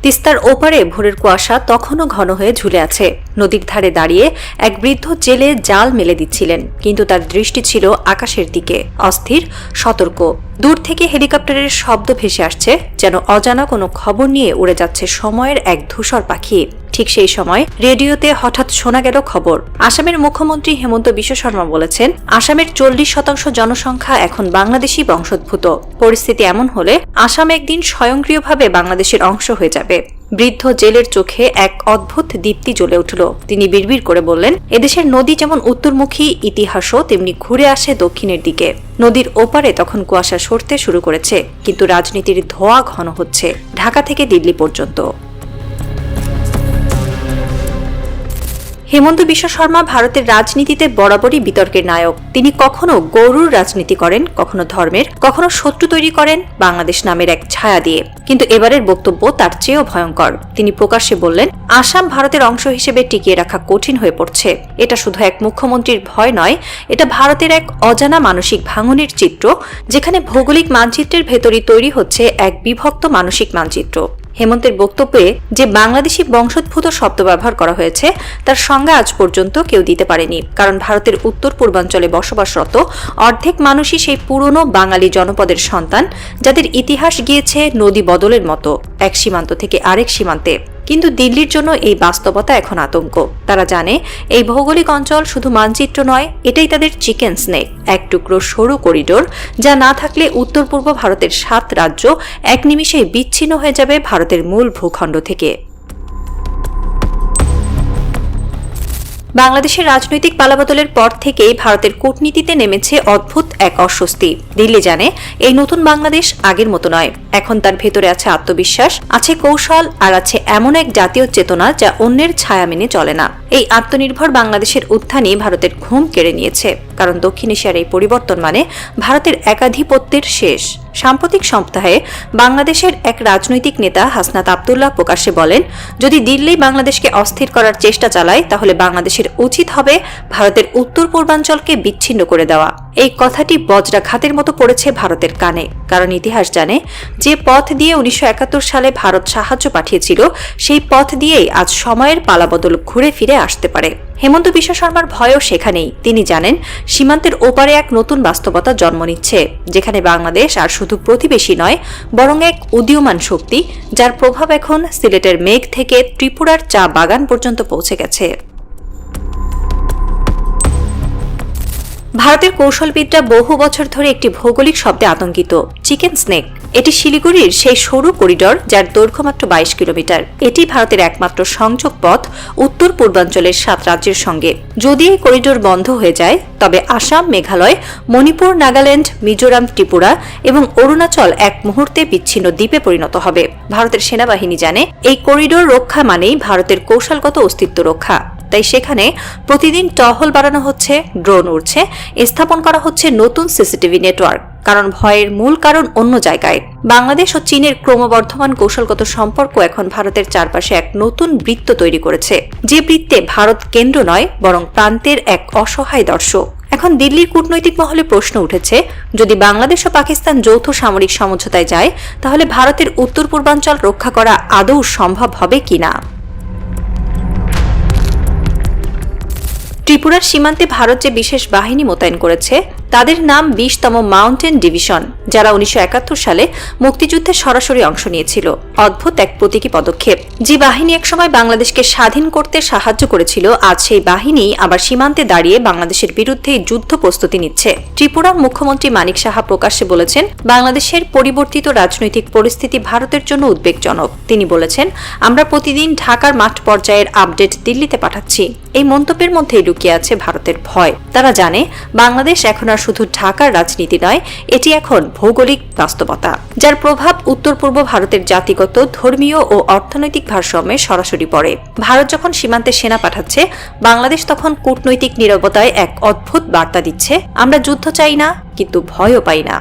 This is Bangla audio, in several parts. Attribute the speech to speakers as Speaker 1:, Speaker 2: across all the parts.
Speaker 1: তিস্তার ওপারে ভোরের কুয়াশা তখনও ঘন হয়ে ঝুলে আছে। নদীর ধারে দাঁড়িয়ে এক বৃদ্ধ জেলে জাল মেলে দিচ্ছিলেন, কিন্তু তার দৃষ্টি ছিল আকাশের দিকে, অস্থির, সতর্ক। দূর থেকে হেলিকপ্টারের শব্দ ভেসে আসছে, যেন অজানা কোনো খবর নিয়ে উড়ে যাচ্ছে সময়ের এক ধূসর পাখি। ঠিক সেই সময় রেডিওতে হঠাৎ শোনা গেল খবর। আসামের মুখ্যমন্ত্রী হেমন্ত বিশ্ব শর্মা বলেছেন, আসামের 40% জনসংখ্যা এখন বাংলাদেশি বংশোদ্ভূত। পরিস্থিতি এমন হলে আসাম একদিন স্বয়ংক্রিয়ভাবে বাংলাদেশের অংশ হয়ে যাবে। বৃদ্ধ জেলের চোখে এক অদ্ভুত দীপ্তি জ্বলে উঠল। তিনি বিড়বিড় করে বললেন, এদেশের নদী যেমন উত্তরমুখী, ইতিহাসও তেমনি ঘুরে আসে দক্ষিণের দিকে। নদীর ওপারে তখন কুয়াশা সরতে শুরু করেছে, কিন্তু রাজনীতির ধোঁয়া ঘন হচ্ছে ঢাকা থেকে দিল্লি পর্যন্ত। হেমন্ত বিশ্ব শর্মা ভারতের রাজনীতিতে বরাবরই বিতর্কের নায়ক। তিনি কখনো গরুর রাজনীতি করেন, কখনো ধর্মের, কখনো শত্রু তৈরি করেন বাংলাদেশ নামের এক ছায়া দিয়ে। কিন্তু এবারের বক্তব্য তার চেয়েও ভয়ঙ্কর। তিনি প্রকাশ্যে বললেন, আসাম ভারতের অংশ হিসেবে টিকিয়ে রাখা কঠিন হয়ে পড়ছে। এটা শুধু এক মুখ্যমন্ত্রীর ভয় নয়, এটা ভারতের এক অজানা মানসিক ভাঙনের চিত্র, যেখানে ভৌগোলিক মানচিত্রের ভেতরই তৈরি হচ্ছে এক বিভক্ত মানসিক মানচিত্র। হেমন্তের বক্তব্যে যে বাংলাদেশি বংশোদ্ভূত শব্দ ব্যবহার করা হয়েছে, তার সংজ্ঞা আজ পর্যন্ত কেউ দিতে পারেনি। কারণ ভারতের উত্তর পূর্বাঞ্চলে বসবাসরত অর্ধেক মানুষই সেই পুরনো বাঙালি জনপদের সন্তান, যাদের ইতিহাস গিয়েছে নদী বদলের মতো এক সীমান্ত থেকে আরেক সীমান্তে। কিন্তু দিল্লির জন্য এই বাস্তবতা এখন আতঙ্ক। তারা জানে এই ভৌগোলিক অঞ্চল শুধু মানচিত্র নয়, এটাই তাদের চিকেন স্নেক, এক টুকরো সরু করিডোর, যা না থাকলে উত্তর পূর্ব ভারতের 7 রাজ্য এক নিমিষেই বিচ্ছিন্ন হয়ে যাবে ভারতের মূল ভূখণ্ড থেকে। বাংলাদেশের রাজনৈতিক পালাবদলের পর থেকেই ভারতের কূটনীতিতে নেমেছে অদ্ভুত এক অস্বস্তি। দিল্লি জানে এই নতুন বাংলাদেশ আগের মতো নয়। এখন তার ভেতরে আছে আত্মবিশ্বাস, আছে কৌশল, আর আছে এমন এক জাতীয় চেতনা যা অন্যের ছায়া মেনে চলে না। এই আত্মনির্ভর বাংলাদেশের উত্থানই ভারতের ঘুম কেড়ে নিয়েছে। কারণ দক্ষিণ এশিয়ার এই পরিবর্তন মানে ভারতের একাধিপত্যের শেষ। সাম্প্রতিক সপ্তাহে বাংলাদেশের এক রাজনৈতিক নেতা হাসনাত আব্দুল্লাহ প্রকাশ্যে বলেন, যদি দিল্লি বাংলাদেশকে অস্থির করার চেষ্টা চালায়, তাহলে বাংলাদেশের উচিত হবে ভারতের উত্তর পূর্বাঞ্চলকে বিচ্ছিন্ন করে দেওয়া। এই কথাটি বজ্রাঘাতের মতো পড়েছে ভারতের কানে। কারণ ইতিহাস জানে, যে পথ দিয়ে 1971 সালে ভারত সাহায্য পাঠিয়েছিল, সেই পথ দিয়েই আজ সময়ের পালাবদল ঘুরে ফিরে আসতে পারে। হেমন্ত বিশ্ব শর্মার ভয়ও সেখানেই। তিনি জানেন সীমান্তের ওপারে এক নতুন বাস্তবতা জন্ম নিচ্ছে, যেখানে বাংলাদেশ আর শুধু প্রতিবেশী নয়, বরং এক উদীয়মান শক্তি, যার প্রভাব এখন সিলেটের মেঘ থেকে ত্রিপুরার চা বাগান পর্যন্ত পৌঁছে গেছে। ভারতের কৌশলবিদরা বহু বছর ধরে একটি ভৌগোলিক শব্দে আতঙ্কিত, চিকেন স্নেক। এটি শিলিগুড়ির সেই সরু করিডর, যার দৈর্ঘ্য মাত্র 22 কিলোমিটার। এটি ভারতের একমাত্র সংযোগ পথ উত্তর পূর্বাঞ্চলের 7 রাজ্যের সঙ্গে। যদি এই করিডোর বন্ধ হয়ে যায়, তবে আসাম, মেঘালয়, মণিপুর, নাগাল্যান্ড, মিজোরাম, ত্রিপুরা এবং অরুণাচল এক মুহূর্তে বিচ্ছিন্ন দ্বীপে পরিণত হবে। ভারতের সেনাবাহিনী জানে এই করিডোর রক্ষা মানেই ভারতের কৌশলগত অস্তিত্ব রক্ষা। তাই সেখানে প্রতিদিন টহল বাড়ানো হচ্ছে, ড্রোন উড়ছে, স্থাপন করা হচ্ছে নতুন সিসিটিভি নেটওয়ার্ক। কারণ ভয়ের মূল কারণ অন্য জায়গায়। বাংলাদেশ ও চীনের ক্রমবর্ধমান কৌশলগত সম্পর্ক এখন ভারতের চারপাশে এক নতুন বৃত্ত তৈরি করেছে, যে বৃত্তে ভারত কেন্দ্র নয়, বরং প্রান্তের এক অসহায় দর্শক। এখন দিল্লির কূটনৈতিক মহলে প্রশ্ন উঠেছে, যদি বাংলাদেশ ও পাকিস্তান যৌথ সামরিক সমঝোতায় যায়, তাহলে ভারতের উত্তর পূর্বাঞ্চল রক্ষা করা আদৌ সম্ভব হবে কিনা। ত্রিপুরার সীমান্তে ভারত যে বিশেষ বাহিনী মোতায়েন করেছে, তাদের নাম 20তম মাউন্টেন ডিভিশন, যারা 1971 সালে মুক্তিযুদ্ধে সরাসরি অংশ নিয়েছিল। অদ্ভুত এক প্রতীকী পদক্ষেপ। যে বাহিনী একসময় বাংলাদেশকে স্বাধীন করতে সাহায্য করেছিল, আজ সেই বাহিনী আবার সীমান্তে দাঁড়িয়ে বাংলাদেশের বিরুদ্ধে যুদ্ধ প্রস্তুতি নিচ্ছে। ত্রিপুরার মুখ্যমন্ত্রী মানিক সাহা প্রকাশ্যে বলেছেন, বাংলাদেশের পরিবর্তিত রাজনৈতিক পরিস্থিতি ভারতের জন্য উদ্বেগজনক। তিনি বলেছেন, আমরা প্রতিদিন ঢাকার মাঠ পর্যায়ের আপডেট দিল্লিতে পাঠাচ্ছি। এই মন্তব্যের মধ্যেই লুকিয়ে আছে ভারতের ভয়। তারা জানে বাংলাদেশ এখন আর শুধু ঢাকার রাজনীতি নয়, এটি এখন ভৌগোলিক বাস্তবতা, যার প্রভাব উত্তর পূর্ব ভারতের জাতিগত, ধর্মীয় ও অর্থনৈতিক ভারসাম্যে সরাসরি পড়ে। ভারত যখন সীমান্তে সেনা পাঠাচ্ছে, বাংলাদেশ তখন কূটনৈতিক নীরবতায় এক অদ্ভুত বার্তা দিচ্ছে, আমরা যুদ্ধ চাই না, কিন্তু ভয়ও পাই না।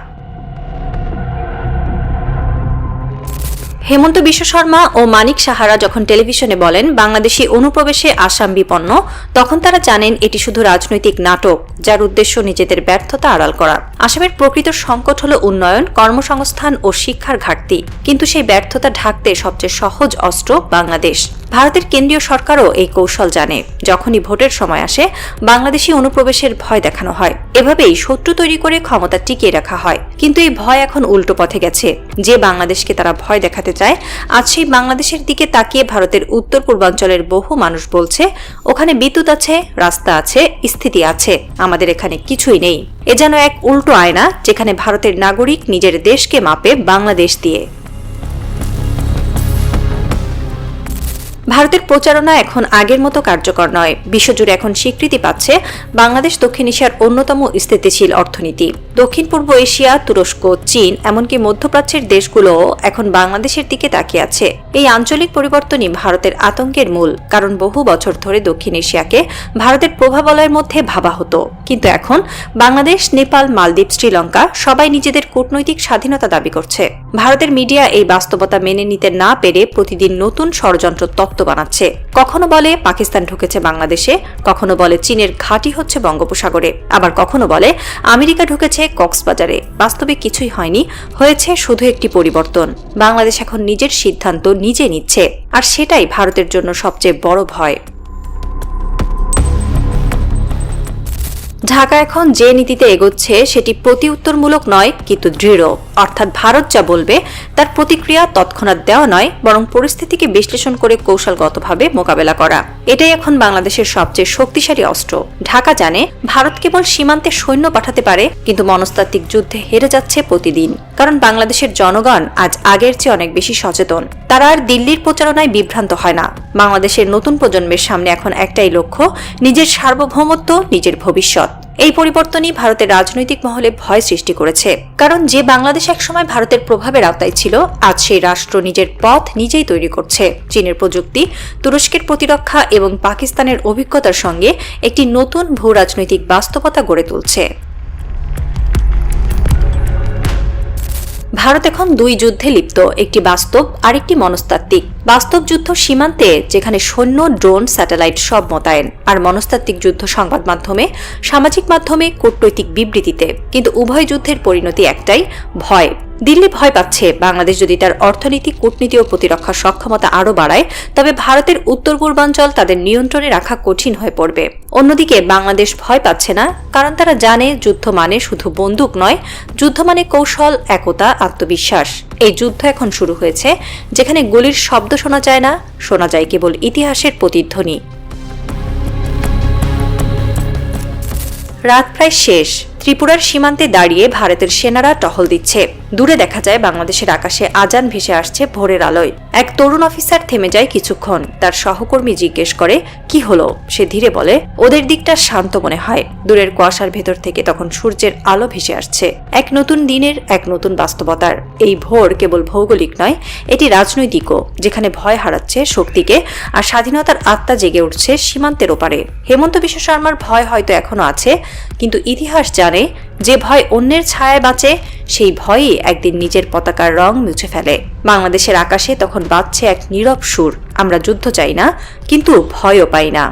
Speaker 1: হেমন্ত বিশ্ব শর্মা ও মানিক সাহারা যখন টেলিভিশনে বলেন বাংলাদেশি অনুপ্রবেশে আসাম বিপন্ন, তখন তারা জানেন এটি শুধু রাজনৈতিক নাটক, যার উদ্দেশ্য নিজেদের ব্যর্থতা আড়াল করা। আসামের প্রকৃত সংকট হল উন্নয়ন, কর্মসংস্থান ও শিক্ষার ঘাটতি, কিন্তু সেই ব্যর্থতা ঢাকতে সবচেয়ে সহজ অস্ত্র বাংলাদেশ। ভারতের কেন্দ্রীয় সরকারও এই কৌশল জানে। যখনই ভোটের সময় আসে, বাংলাদেশি অনুপ্রবেশের ভয় দেখানো হয়। এভাবেই শত্রু তৈরি করে ক্ষমতা টিকিয়ে রাখা হয়। কিন্তু এই ভয় এখন উল্টো পথে গেছে। যে বাংলাদেশকে তারা ভয় দেখাতে চায়, আজ সেই বাংলাদেশের দিকে তাকিয়ে ভারতের উত্তর পূর্বাঞ্চলের বহু মানুষ বলছে, ওখানে বিদ্যুৎ আছে, রাস্তা আছে, স্থিতি আছে, আমাদের এখানে কিছুই নেই। এ যেন এক উল্টো আয়না, যেখানে ভারতের নাগরিক নিজের দেশকে মাপে বাংলাদেশ দিয়ে। ভারতের প্রচারণা এখন আগের মতো কার্যকর নয়। বিশ্বজুড়ে এখন স্বীকৃতি পাচ্ছে বাংলাদেশ দক্ষিণ এশিয়ার অন্যতম স্থিতিশীল অর্থনীতি। দক্ষিণ পূর্ব এশিয়া, তুরস্ক, চীন, এমনকি মধ্যপ্রাচ্যের দেশগুলোও এখন বাংলাদেশের দিকে তাকিয়ে আছে। এই আঞ্চলিক পরিবর্তনই ভারতের আতঙ্কের মূল, কারণ বহু বছর ধরে দক্ষিণ এশিয়াকে ভারতের প্রভাবলয়ের মধ্যে ভাবা হতো। কিন্তু এখন বাংলাদেশ, নেপাল, মালদ্বীপ, শ্রীলঙ্কা সবাই নিজেদের কূটনৈতিক স্বাধীনতা দাবি করছে। ভারতের মিডিয়া এই বাস্তবতা মেনে নিতে না পেরে প্রতিদিন নতুন ষড়যন্ত্র তত্ত্ব বানাচ্ছে। কখনো বলে পাকিস্তান ঢুকেছে বাংলাদেশে, কখনো বলে চীনের ঘাঁটি হচ্ছে বঙ্গোপসাগরে, আবার কখনো বলে আমেরিকা ঢুকেছে কক্সবাজারে। বাস্তবে কিছুই হয়নি, হয়েছে শুধু একটি পরিবর্তন। বাংলাদেশ এখন নিজের সিদ্ধান্ত নিজে নিচ্ছে, আর সেটাই ভারতের জন্য সবচেয়ে বড় ভয়। ঢাকা এখন যে নীতিতে এগোচ্ছে সেটি প্রতি উত্তরমূলক নয়, কিন্তু দৃঢ়। অর্থাৎ ভারত যা বলবে তার প্রতিক্রিয়া তৎক্ষণাৎ দেওয়া নয়, বরং পরিস্থিতিকে বিশ্লেষণ করে কৌশলগতভাবে মোকাবেলা করা। এটাই এখন বাংলাদেশের সবচেয়ে শক্তিশালী অস্ত্র। ঢাকা জানে ভারত কেবল সীমান্তে সৈন্য পাঠাতে পারে, কিন্তু মনস্তাত্ত্বিক যুদ্ধে হেরে যাচ্ছে প্রতিদিন। কারণ বাংলাদেশের জনগণ আজ আগের চেয়ে অনেক বেশি সচেতন। তারা আর দিল্লির প্রচারণায় বিভ্রান্ত হয় না। বাংলাদেশের নতুন প্রজন্মের সামনে এখন একটাই লক্ষ্য, নিজের সার্বভৌমত্ব, নিজের ভবিষ্যৎ। এই পরিবর্তনই ভারতের রাজনৈতিক মহলে ভয় সৃষ্টি করেছে। কারণ যে বাংলাদেশ একসময় ভারতের প্রভাবের আওতায় ছিল, আজ সেই রাষ্ট্র নিজের পথ নিজেই তৈরি করছে। চীনের প্রযুক্তি, তুরস্কের প্রতিরক্ষা এবং পাকিস্তানের অভিজ্ঞতার সঙ্গে একটি নতুন ভূ রাজনৈতিক বাস্তবতা গড়ে তুলছে। ভারত এখন দুই যুদ্ধে লিপ্ত, একটি বাস্তব আর একটি মনস্তাত্ত্বিক। বাস্তব যুদ্ধ সীমান্তে, যেখানে সৈন্য, ড্রোন, স্যাটেলাইট সব মোতায়েন, আর মনস্তাত্ত্বিক যুদ্ধ সংবাদ মাধ্যমে, সামাজিক মাধ্যমে, কূটনৈতিক বিবৃতিতে। কিন্তু উভয় যুদ্ধের পরিণতি একটাই, ভয়। দিল্লি ভয় পাচ্ছে বাংলাদেশ যদি তার অর্থনীতি, কূটনীতি ও প্রতিরক্ষা সক্ষমতা আরও বাড়ায়, তবে ভারতের উত্তর পূর্বাঞ্চল তাদের নিয়ন্ত্রণে রাখা কঠিন হয়ে পড়বে। অন্যদিকে বাংলাদেশ ভয় পাচ্ছে না, কারণ তারা জানে যুদ্ধ মানে শুধু বন্দুক নয়, যুদ্ধ মানে কৌশল, একতা, আত্মবিশ্বাস। এই যুদ্ধ এখন শুরু হয়েছে, যেখানে গুলির শব্দ শোনা যায় না, শোনা যায় কেবল ইতিহাসের প্রতিধ্বনি। রাত প্রায় শেষ। ত্রিপুরার সীমান্তে দাঁড়িয়ে ভারতের সেনারা টহল দিচ্ছে। দূরে দেখা যায় বাংলাদেশের আকাশে আজান ভেসে আসছে ভোরের আলোয়। এক তরুণ অফিসার থেমে যায় কিছুক্ষণ। তার সহকর্মী জিজ্ঞেস করে, কি হলো? সে ধীরে বলে, ওদের দিকটা শান্ত মনে হয়। দূরের কুয়াশার ভেতর থেকে তখন সূর্যের আলো ভেসে আসছে, এক নতুন দিনের, এক নতুন বাস্তবতার। এই ভোর কেবল ভৌগোলিক নয়, এটি রাজনৈতিকও, যেখানে ভয় হারাচ্ছে শক্তিকে আর স্বাধীনতার আত্মা জেগে উঠছে সীমান্তের ওপারে। হেমন্ত বিশ্ব শর্মার ভয় হয়তো এখনো আছে, কিন্তু ইতিহাস জানে যে ভয় অন্যের ছায়ায় বাঁচে, সেই ভয়ই একদিন নিজের পতাকার রং মুছে ফেলে। বাংলাদেশের আকাশে তখন বাজছে এক নীরব সুর, আমরা যুদ্ধ চাই না, কিন্তু ভয়ও পাই না।